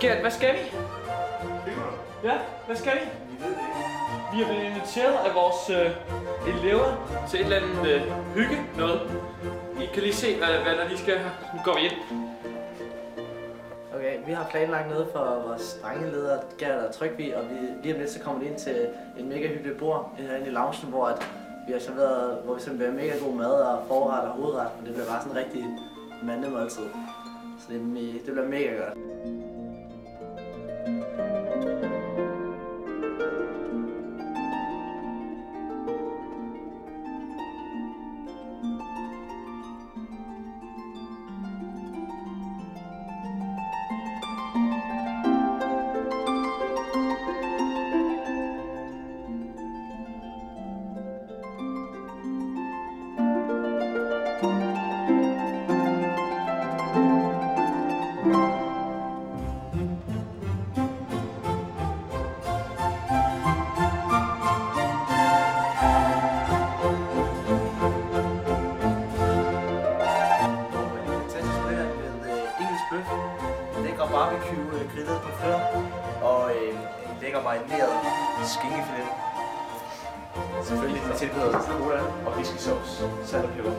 Gert, hvad skal vi? Ja, hvad skal vi? Vi ved det ikke. Vi er blevet inviteret af vores elever til et eller andet hygge noget. I kan lige se, hvad der lige skal her. Nu går vi ind. Okay, vi har planlagt noget for vores drengeleder, Gert og Trygvi, og lige om lidt så kommer de ind til en mega hyggelig bord herinde i loungen, hvor vi har serveret, hvor vi simpelthen bliver mega god mad og forret og hovedret, og det bliver bare sådan en rigtig mandemåltid. Så det bliver mega godt. Lækker barbecue grillet på flør og en lækker marineret skinkefilet. Selvfølgelig med tilbehør cola og whiskysauce, salt og peber.